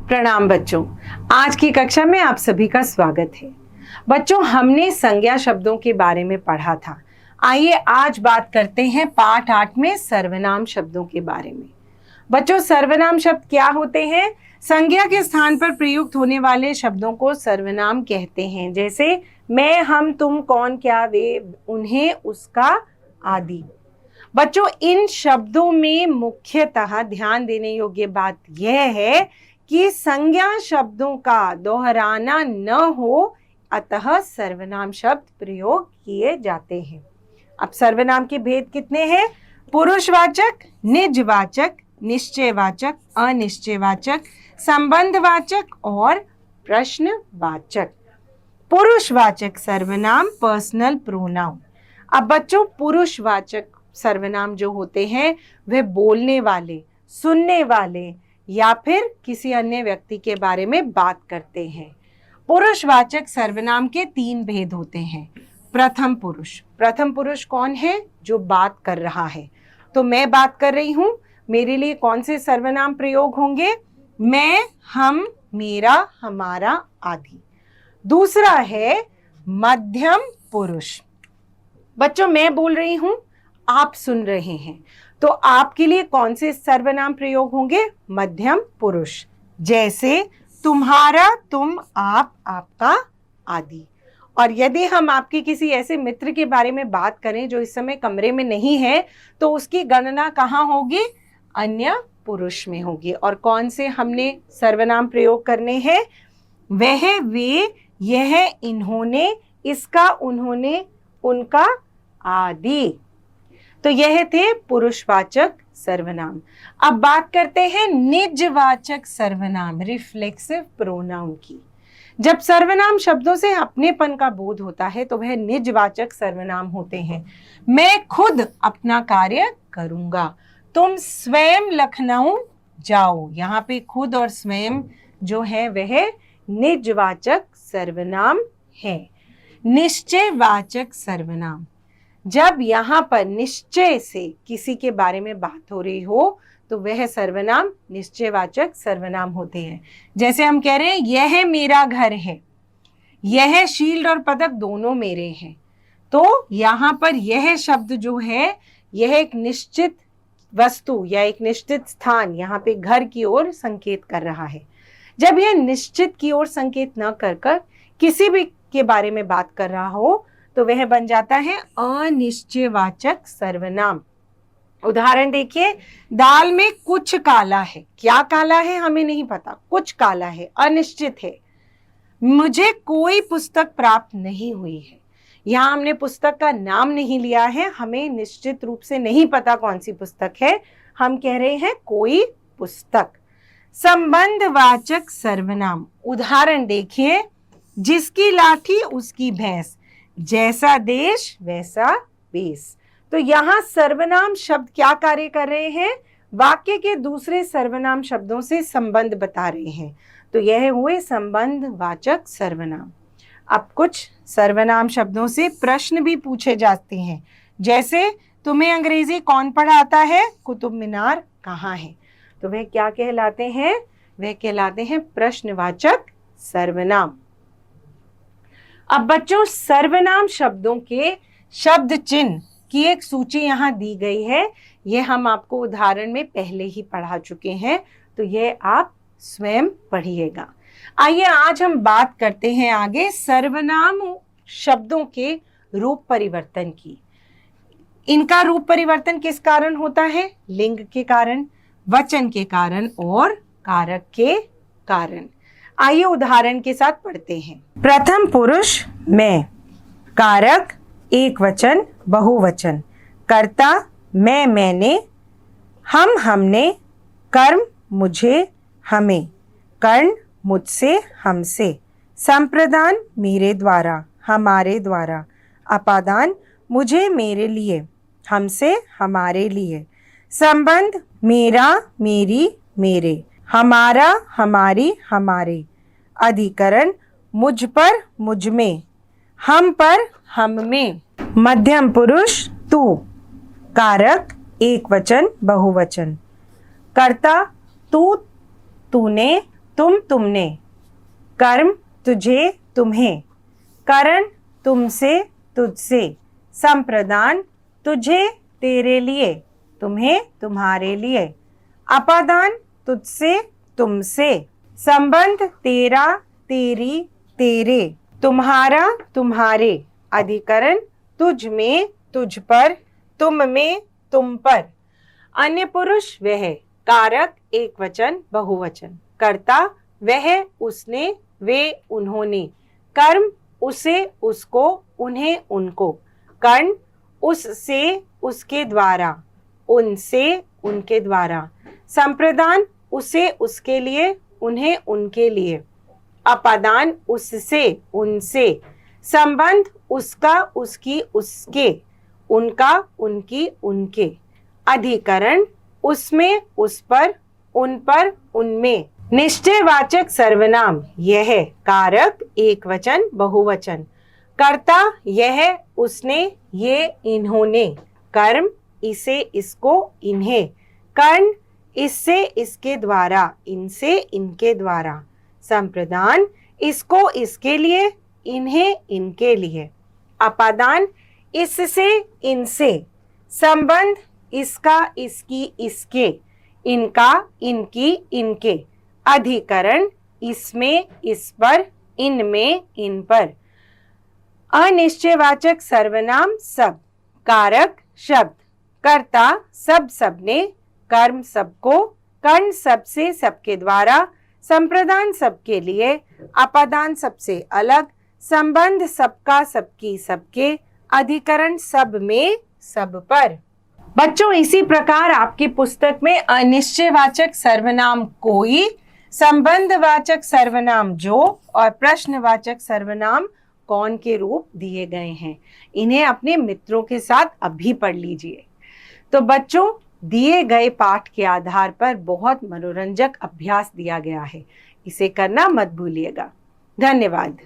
प्रणाम बच्चों, आज की कक्षा में आप सभी का स्वागत है। बच्चों, हमने संज्ञा शब्दों के बारे में पढ़ा था। आइए आज बात करते हैं पाठ 8 में सर्वनाम शब्दों के बारे में। बच्चों, सर्वनाम शब्द क्या होते हैं? संज्ञा के स्थान पर प्रयुक्त होने वाले शब्दों को सर्वनाम कहते हैं। जैसे मैं, हम, तुम, कौन, क्या, वे, उन्हें, उसका आदि। बच्चों, इन शब्दों में मुख्यतः ध्यान देने योग्य बात यह है कि संज्ञा शब्दों का दोहराना न हो, अतः सर्वनाम शब्द प्रयोग किए जाते हैं। अब सर्वनाम के भेद कितने हैं? पुरुषवाचक, निजवाचक, निश्चयवाचक, अनिश्चयवाचक, संबंधवाचक और प्रश्नवाचक। पुरुषवाचक सर्वनाम पर्सनल प्रोनाउन। अब बच्चों, पुरुषवाचक सर्वनाम जो होते हैं वे बोलने वाले, सुनने वाले या फिर किसी अन्य व्यक्ति के बारे में बात करते हैं। पुरुषवाचक सर्वनाम के 3 भेद होते हैं। प्रथम पुरुष। प्रथम पुरुष कौन है? जो बात कर रहा है। तो मैं बात कर रही हूं, मेरे लिए कौन से सर्वनाम प्रयोग होंगे? मैं, हम, मेरा, हमारा आदि। दूसरा है मध्यम पुरुष। बच्चों, मैं बोल रही हूं, आप सुन रहे हैं, तो आपके लिए कौन से सर्वनाम प्रयोग होंगे? मध्यम पुरुष। जैसे तुम्हारा, तुम, आप, आपका आदि। और यदि हम आपके किसी ऐसे मित्र के बारे में बात करें जो इस समय कमरे में नहीं है, तो उसकी गणना कहाँ होगी? अन्य पुरुष में होगी। और कौन से हमने सर्वनाम प्रयोग करने हैं? वह, वे, यह, इन्होंने, इसका, उन्होंने, उनका आदि। तो यह थे पुरुषवाचक सर्वनाम। अब बात करते हैं निजवाचक सर्वनाम, रिफ्लेक्सिव प्रोनाउन की। जब सर्वनाम शब्दों से अपनेपन का बोध होता है तो वह निजवाचक सर्वनाम होते हैं। मैं खुद अपना कार्य करूंगा। तुम स्वयं लखनऊ जाओ। यहाँ पे खुद और स्वयं जो है वह निजवाचक सर्वनाम है। निश्चयवाचक सर्वनाम। जब यहाँ पर निश्चय से किसी के बारे में बात हो रही हो तो वह सर्वनाम निश्चयवाचक सर्वनाम होते हैं। जैसे हम कह रहे हैं यह मेरा घर है, यह शील्ड और पदक दोनों मेरे हैं। तो यहाँ पर यह शब्द जो है यह एक निश्चित वस्तु या एक निश्चित स्थान, यहाँ पे घर की ओर संकेत कर रहा है। जब यह निश्चित की ओर संकेत न कर किसी भी के बारे में बात कर रहा हो तो वह बन जाता है अनिश्चयवाचक सर्वनाम। उदाहरण देखिए, दाल में कुछ काला है। क्या काला है हमें नहीं पता, कुछ काला है, अनिश्चित है। मुझे कोई पुस्तक प्राप्त नहीं हुई है। यहाँ हमने पुस्तक का नाम नहीं लिया है, हमें निश्चित रूप से नहीं पता कौन सी पुस्तक है, हम कह रहे हैं कोई पुस्तक। संबंधवाचक सर्वनाम। उदाहरण देखिए, जिसकी लाठी उसकी भैंस, जैसा देश वैसा बेस। तो यहाँ सर्वनाम शब्द क्या कार्य कर रहे हैं? वाक्य के दूसरे सर्वनाम शब्दों से संबंध बता रहे हैं। तो यह हुए संबंधवाचक सर्वनाम। अब कुछ सर्वनाम शब्दों से प्रश्न भी पूछे जाते हैं। जैसे तुम्हें अंग्रेजी कौन पढ़ाता है? कुतुब मीनार कहाँ है? तो वह क्या कहलाते हैं? वह कहलाते हैं प्रश्नवाचक सर्वनाम। अब बच्चों, सर्वनाम शब्दों के शब्द चिन्ह की एक सूची यहाँ दी गई है। यह हम आपको उदाहरण में पहले ही पढ़ा चुके हैं, तो यह आप स्वयं पढ़िएगा। आइए आज हम बात करते हैं आगे सर्वनाम शब्दों के रूप परिवर्तन की। इनका रूप परिवर्तन किस कारण होता है? लिंग के कारण, वचन के कारण और कारक के कारण। आइए उदाहरण के साथ पढ़ते हैं। प्रथम पुरुष मैं, कारक एक वचन बहुवचन, कर्ता मैं मैंने, हम हमने, कर्म मुझे हमें, कर्ण मुझसे हमसे, संप्रदान मेरे द्वारा हमारे द्वारा, अपादान मुझे मेरे लिए हमसे हमारे लिए, संबंध मेरा मेरी मेरे, हमारा हमारी हमारे, अधिकरण मुझ पर मुझ में, हम पर हम में, मध्यम पुरुष तू, कारक एक वचन बहुवचन, कर्ता तू तूने तुम तुमने, कर्म तुझे तुम्हें, करण तुमसे तुझसे, संप्रदान तुझे तेरे लिए, तुम्हें तुम्हारे लिए, अपादान तुझसे तुमसे, संबंध तेरा तेरी तेरे, तुम्हारा तुम्हारे, अधिकरण तुझ में तुझ पर, तुम में तुम पर, अन्य पुरुष वह, कारक एक वचन बहुवचन, कर्ता वह उसने वे उन्होंने, कर्म उसे उसको उन्हें उनको, कर्ण उससे उसके द्वारा उनसे उनके द्वारा, संप्रदान उसे उसके लिए उन्हें उनके लिए, अपादान उससे उनसे, संबंध उसका उसकी उसके, उनका उनकी उनके, अधिकरण उसमें उस पर उनमें, निश्चयवाचक सर्वनाम यह, कारक एक वचन बहुवचन, कर्ता यह उसने ये इन्होंने, कर्म इसे इसको इन्हें, कर्ण इससे इसके द्वारा इनसे इनके द्वारा, संप्रदान इसको इसके लिए इन्हें इनके लिए, अपादान इससे इनसे, संबंध इसका इसकी इसके, इनका इनकी इनके, अधिकरण इसमें इस पर इनमें इन पर, अनिश्चयवाचक सर्वनाम सब, कारक शब्द, कर्ता सब सबने, कर्म सबको, कर्ण सबसे सबके द्वारा, संप्रदान सबके लिए, अपादान सबसे अलग, संबंध सबका सबकी सबके, अधिकरण सब में सब पर। बच्चों, इसी प्रकार आपकी पुस्तक में अनिश्चयवाचक सर्वनाम कोई, संबंधवाचक सर्वनाम जो और प्रश्नवाचक सर्वनाम कौन के रूप दिए गए हैं। इन्हें अपने मित्रों के साथ अभी पढ़ लीजिए। तो बच्चों, दिए गए पाठ के आधार पर बहुत मनोरंजक अभ्यास दिया गया है, इसे करना मत भूलिएगा। धन्यवाद।